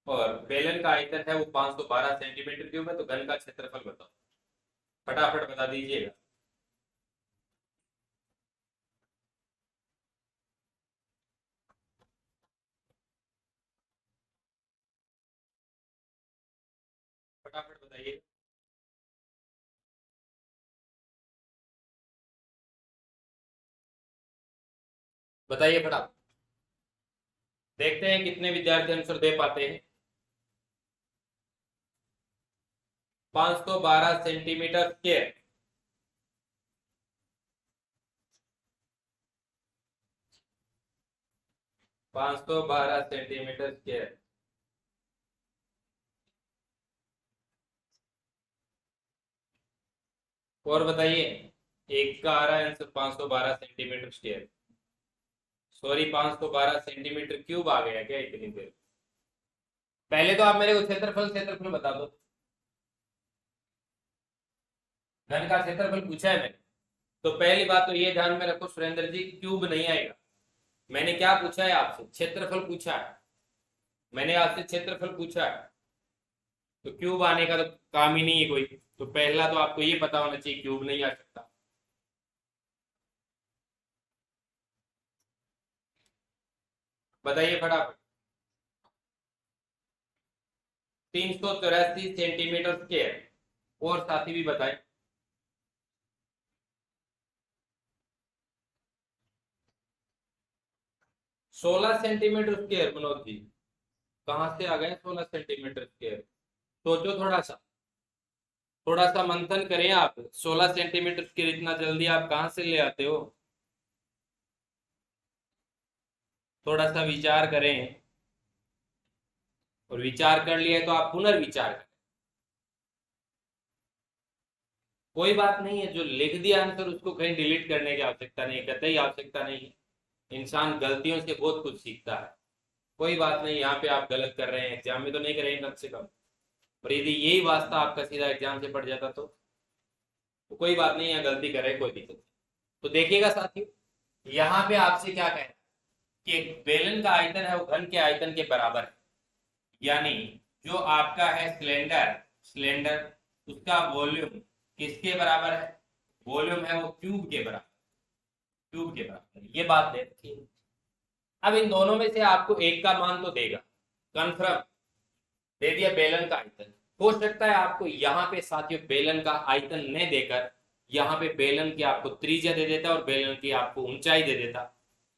और बेलन का आयतन है वो 512 सेंटीमीटर क्यूब है, तो घन का क्षेत्रफल बताओ। फटाफट बता दीजिएगा। फटाफट बताइए। बताइए फटाफट, देखते हैं कितने विद्यार्थी आंसर दे पाते हैं। 512 सेंटीमीटर स्क्वायर 512 सेंटीमीटर स्क्वायर। और बताइए, एक का आ रहा है answer 512 centimetre square, sorry 512 centimetre cube आ गया क्या इतनी देर? पहले तो आप मेरे को क्षेत्रफल बता दो। घन का क्षेत्रफल पूछा है मैंने, तो पहली बात तो ये ध्यान में रखो सुरेंद्र जी, क्यूब नहीं आएगा। मैंने क्या पूछा है आपसे? क्षेत्रफल पूछा है। मैंने आपसे क्षेत्रफल पूछा है, तो क्यूब आने का तो काम ही नहीं है कोई। तो पहला तो आपको ये पता होना चाहिए क्यूब नहीं आ सकता। बताइए फटाफट। 384 सेंटीमीटर स्क्वायर। और साथी भी बताए। 16 सेंटीमीटर स्क्वायर। मनोज जी कहां से आ गए 16 सेंटीमीटर स्क्वायर? सोचो थोड़ा सा मंथन करें आप। 16 सेंटीमीटर स्क्वायर इतना जल्दी आप कहां से ले आते हो? थोड़ा सा विचार करें, और विचार कर लिया तो आप पुनर्विचार करें। कोई बात नहीं है, जो लिख दिया आंसर उसको कहीं डिलीट करने की आवश्यकता नहीं, कतई आवश्यकता नहीं है। इंसान गलतियों से बहुत कुछ सीखता है। कोई बात नहीं, यहाँ पे आप गलत कर रहे हैं, एग्जाम में तो नहीं करेंगे कम से कम। और यदि यही वास्ता आपका सीधा एग्जाम से पड़ जाता तो कोई बात नहीं, यहाँ गलती करे कोई दिक्कत नहीं। तो देखिएगा साथियों, यहाँ पे आपसे क्या कह कि एक बेलन का आयतन है वो घन के आयतन के बराबर है। यानी जो आपका है सिलेंडर उसका वॉल्यूम किसके बराबर है? वॉल्यूम है वो क्यूब के बराबर। ये बात दे रखी है। अब इन दोनों में से आपको एक का मान तो देगा, कन्फर्म दे दिया बेलन का आयतन। हो सकता है आपको यहाँ पे साथियों बेलन का आयतन न देकर यहाँ पे बेलन की आपको त्रिज्या दे देता और बेलन की आपको ऊंचाई दे देता,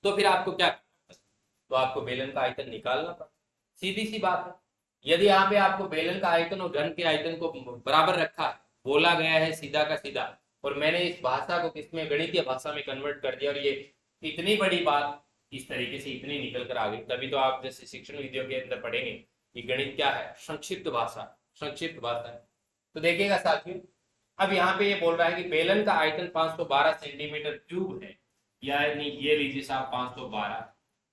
तो फिर आपको क्या? तो आपको बेलन का आयतन निकालना पड़ा। सीधी सी बात है। यदि यहाँ पे आपको बेलन का आयतन और घन के आयतन को बराबर रखा है, बोला गया है सीधा का सीधा, और मैंने इस भाषा को किसमें, गणितीय भाषा में कन्वर्ट कर दिया, और ये इतनी बड़ी बात इस तरीके से इतनी निकल कर आ गई, तभी तो आप जैसे शिक्षण विधियों के अंदर पढ़ेंगे कि गणित क्या है, संक्षिप्त भाषा, संक्षिप्त भाषा है। तो देखिएगा साथियों, अब यहाँ पे ये बोल रहा है कि बेलन का आयतन 512 सेंटीमीटर क्यूब है, यानी ये लीजिए साहब 512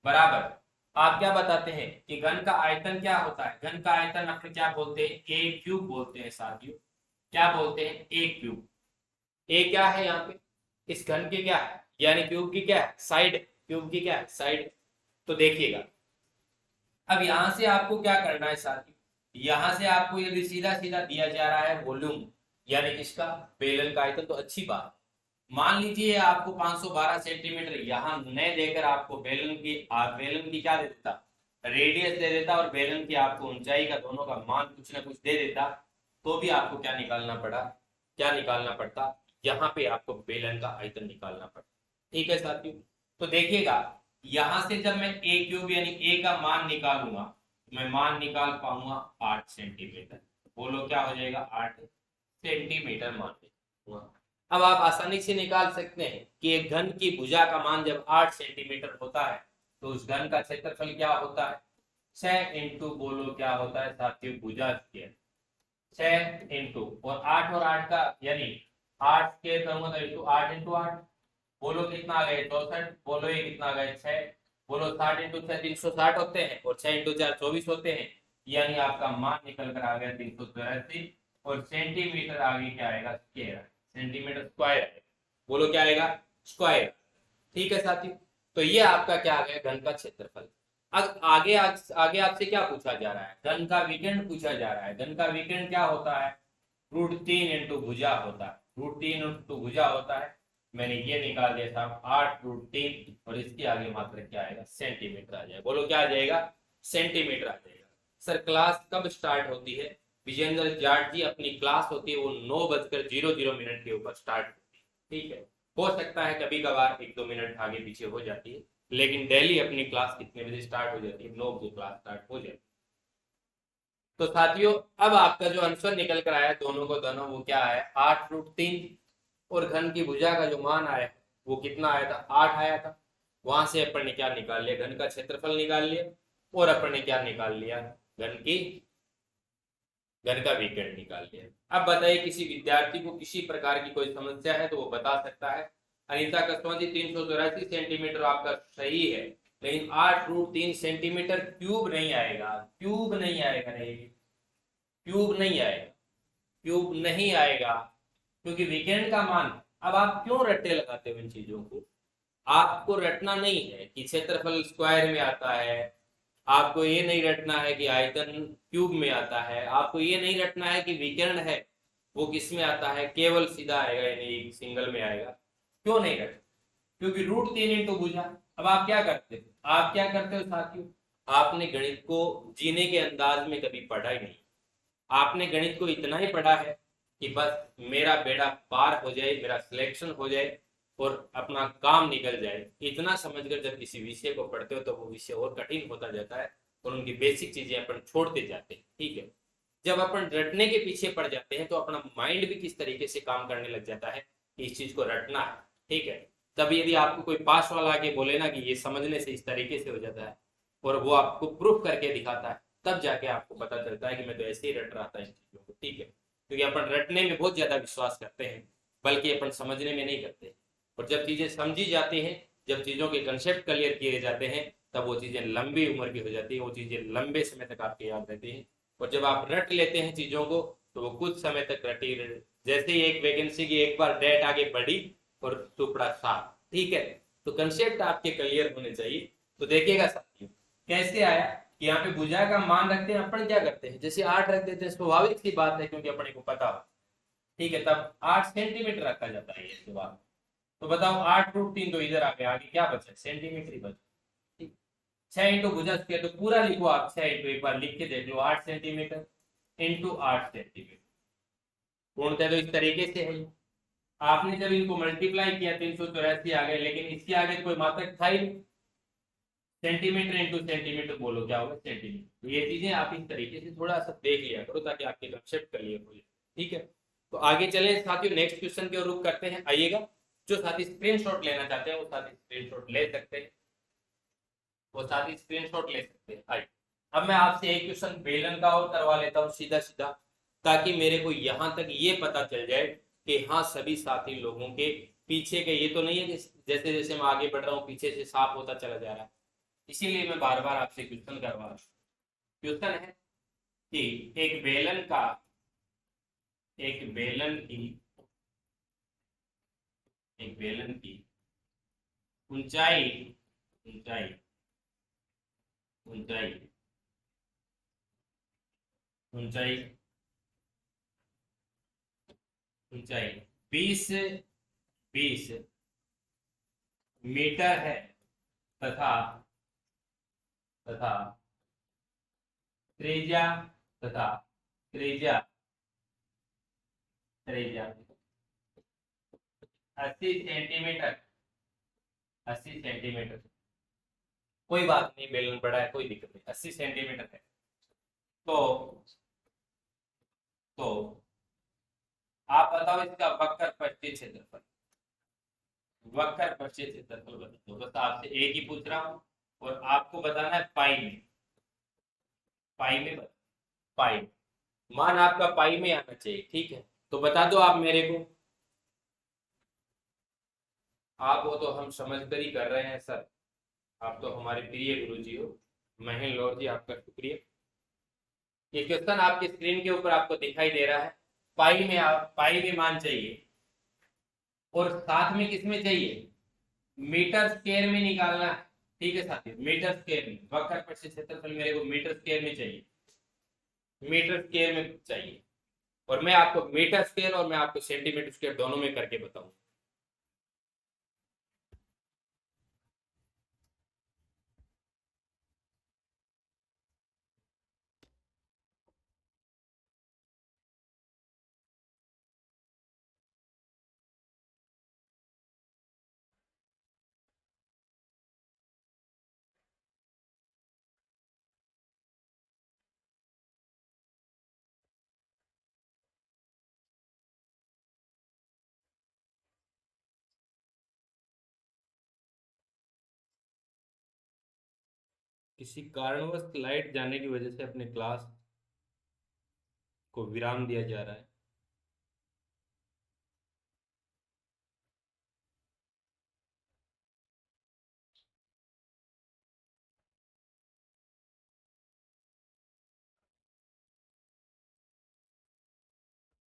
बराबर, आप क्या बताते हैं कि घन का आयतन क्या होता है, घन का आयतन अपन क्या बोलते हैं, ए क्यूब बोलते हैं साथियों, क्या बोलते हैं, ए क्यूब। ए क्या है यहाँ पे, इस घन की क्या है, यानी क्यूब की क्या है, साइड, क्यूब की क्या है, साइड। तो देखिएगा अब यहां से आपको क्या करना है साथियों, यहां से आपको यदि सीधा सीधा दिया जा रहा है वॉल्यूम, यानी किसका, बेलन का आयतन, तो अच्छी बात। मान लीजिए आपको 512 सेंटीमीटर यहाँ न देकर आपको बेलन की क्या दे देता, रेडियस दे देता, और बेलन की आपको ऊंचाई का दोनों का मान कुछ ना कुछ दे देता, तो भी आपको क्या निकालना पड़ा, क्या निकालना पड़ता, यहाँ पे आपको बेलन का आयतन निकालना पड़ता। ठीक है साथियों, तो देखिएगा यहां से जब मैं ए क्यूब यानी ए का मान निकालूंगा, मैं मान निकाल पाऊंगा 8 सेंटीमीटर। बोलो क्या हो जाएगा, 8 सेंटीमीटर मान निकालूंगा। अब आप आसानी से निकाल सकते हैं कि एक घन की भुजा का मान जब 8 सेंटीमीटर होता है तो उस घन का क्षेत्रफल क्या होता है, 6 इंटू, बोलो क्या होता है साथियों, भुजा स्क्वायर, 6 इंटू और 8 का यानी 8 स्क्वायर करूंगा तो इंटू 8 इंटू 8, बोलो कितना आ गए 64, बोलो ये कितना आ गए 6, बोलो 60 इंटू 6 360 होते हैं, और 6 इंटू 4 24 होते हैं, यानी आपका मान निकल कर आ गया 384, और सेंटीमीटर आगे क्या आएगा, स्क्वायर, सेंटीमीटर स्क्वायर, बोलो क्या आएगा, स्क्वायर। ठीक है साथी, तो ये आपका क्या आ गया, घन का क्षेत्रफल। अब आगे आगे आपसे क्या पूछा जा रहा है, घन का विकर्ण पूछा जा रहा है। घन का विकर्ण क्या होता है, √3 इंटू भुजा होता है, √3 इंटू भुजा होता है। मैंने ये निकाल दिया था 8√3, और इसके आगे मात्र क्या आएगा, सेंटीमीटर आ जाएगा। बोलो क्या आ जाएगा, सेंटीमीटर आ जाएगा। सर क्लास कब स्टार्ट होती है, विजेंद्र जाट जी अपनी क्लास होती है वो 9:00 के ऊपर स्टार्ट होती है। ठीक है, हो सकता है कभी कभार 1-2 मिनट आगे पीछे हो जाती है, लेकिन डेली अपनी क्लास कितने बजे स्टार्ट हो जाती है, 9 बजे क्लास स्टार्ट हो जाती है। तो साथियों अब आपका जो आंसर निकल कर आया दोनों को दोनों, वो क्या है, 8√3, और घन की भुजा का जो मान आया वो कितना आया था, 8 आया था। वहां से अपन ने क्या निकाल लिया, घन का क्षेत्रफल निकाल लिया, और अपन ने क्या निकाल लिया, घन का विकर्ण निकाल लिया। अब बताइए किसी विद्यार्थी को किसी प्रकार की कोई समस्या है तो वो बता सकता है। अनिता कस्वा जी 384 सेंटीमीटर आपका सही है, लेकिन 8√3 सेंटीमीटर क्यूब नहीं आएगा, क्यूब नहीं आएगा, नहीं क्यूब नहीं आएगा, क्यूब नहीं आएगा, क्योंकि विकर्ण का मान। अब आप क्यों रट्टे लगाते हो इन चीजों को, आपको रटना नहीं है कि क्षेत्रफल स्क्वायर में आता है, आपको ये नहीं रटना है कि आयतन क्यूब में आता है, आपको ये नहीं रटना है कि विकर्ण है वो किस में आता है, केवल सीधा आएगा यानी सिंगल में आएगा। क्यों नहीं रटना, क्योंकि √3 इंटू भुजा। अब आप क्या करते हो, आप क्या करते हो साथियों, आपने गणित को जीने के अंदाज में कभी पढ़ा ही नहीं, आपने गणित को इतना ही पढ़ा है कि बस मेरा बेड़ा पार हो जाए, मेरा सिलेक्शन हो जाए और अपना काम निकल जाए, इतना समझकर जब किसी विषय को पढ़ते हो तो वो विषय और कठिन होता जाता है और उनकी बेसिक चीजें अपन छोड़ते जाते हैं। ठीक है, जब अपन रटने के पीछे पड़ जाते हैं तो अपना माइंड भी किस तरीके से काम करने लग जाता है कि इस चीज को रटना है। ठीक है, तब यदि आपको कोई पास वाला आके बोले ना कि ये समझने से इस तरीके से हो जाता है और वो आपको प्रूफ करके दिखाता है, तब जाके आपको पता चलता है कि मैं तो ऐसे ही रट रहा था इन चीजों को। ठीक है, क्योंकि अपन रटने में बहुत ज्यादा विश्वास करते हैं, बल्कि अपन समझने में नहीं करते। और जब चीजें समझी जाती हैं, जब चीजों के कंसेप्ट क्लियर किए जाते हैं, तब वो चीजें लंबी उम्र की हो जाती है, वो चीजें लंबे समय तक आपके याद रहती हैं। और जब आप रट लेते हैं चीजों को तो वो कुछ समय तक रटी, जैसे ही एक वैकेंसी की एक बार डेट आगे बढ़ी और टुकड़ा साफ। ठीक है, तो कंसेप्ट आपके क्लियर होने चाहिए। तो देखिएगा साथियों कैसे आया कि यहाँ पे भुजा का मान रखते हैं, अपन क्या करते हैं जैसे 8 रख देते हैं, स्वाभाविक सी बात है क्योंकि अपने को पता हो। ठीक है, तब 8 सेंटीमीटर रखा जाता है ये जवाब। तो बताओ 8√3 तो इधर आ गया, आगे क्या बचा, सेंटीमीटर ही बचा। ठीक, 6 इंटू भुजा स्क्वायर, तो पूरा लिखो आप, 6 इंटू, एक बार लिख के देख लो, 8 सेंटीमीटर इंटू 8 सेंटीमीटर। पूर्णतः तो इस तरीके से है। आपने जब इनको मल्टीप्लाई किया 384 आ गए, लेकिन इसके आगे कोई मात्रक था ही नहीं, सेंटीमीटर इंटू सेंटीमीटर बोलो क्या होगा, सेंटीमीटर। ये चीजें आप इस तरीके से थोड़ा सा देख लिया करो ताकि आपके कंसेप्ट क्लियर हो जाए। ठीक है, तो आगे चले साथियों, नेक्स्ट क्वेश्चन की ओर रुख करते हैं। आइएगा, जो साथी स्क्रीनशॉट लेना चाहते हैं वो साथी स्क्रीनशॉट ले सकते हैं, वो साथी स्क्रीनशॉट ले सकते हैं। आइए, अब मैं आपसे एक क्वेश्चन बेलन का और करवा लेता हूँ सीधा सीधा, ताकि मेरे को यहां तक ये पता चल जाए कि हाँ सभी साथी लोगों के पीछे के ये तो नहीं है कि जैसे जैसे मैं आगे बढ़ रहा हूँ पीछे से साफ होता चला जा रहा है। इसीलिए मैं बार बार आपसे क्वेश्चन करवा रहा हूँ। क्वेश्चन है कि एक बेलन का, एक बेलन की, एक बेलन की ऊंचाई, ऊंचाई, ऊंचाई, ऊंचाई, ऊंचाई 20 20 मीटर है, तथा तथा त्रिज्या, तथा त्रिज्या, त्रिज्या 80 सेंटीमीटर, 80 सेंटीमीटर। कोई बात नहीं, बेलन बड़ा है कोई दिक्कत नहीं, 80 सेंटीमीटर है। तो तो आप बताओ इसका वक्र पृष्ठीय क्षेत्रफल, वक्र पृष्ठीय क्षेत्रफल बता दो। बस आपसे एक ही पूछ रहा हूं और आपको बताना है पाई में, पाई में बता, पाई, मान आपका पाई में आना चाहिए। ठीक है, तो बता दो आप मेरे को। आप हो तो हम समझ कर ही कर रहे हैं सर, आप तो हमारे प्रिय गुरु जी हो। महेंद्र लॉर्ड जी आपका शुक्रिया। ये क्वेश्चन आपकी स्क्रीन के ऊपर आपको दिखाई दे रहा है। पाई में आप, पाई में मान चाहिए और साथ में किसमें चाहिए, मीटर स्क्वायर में निकालना है। ठीक है साथियों, मीटर स्क्वायर में, वक्र पृष्ठ क्षेत्रफल मेरे को मीटर स्क्वायर में चाहिए, मीटर स्क्वायर में चाहिए। और मैं आपको मीटर स्क्वायर और मैं आपको सेंटीमीटर स्क्वायर दोनों में करके बताऊं। किसी कारणवश लाइट जाने की वजह से अपने क्लास को विराम दिया जा रहा है।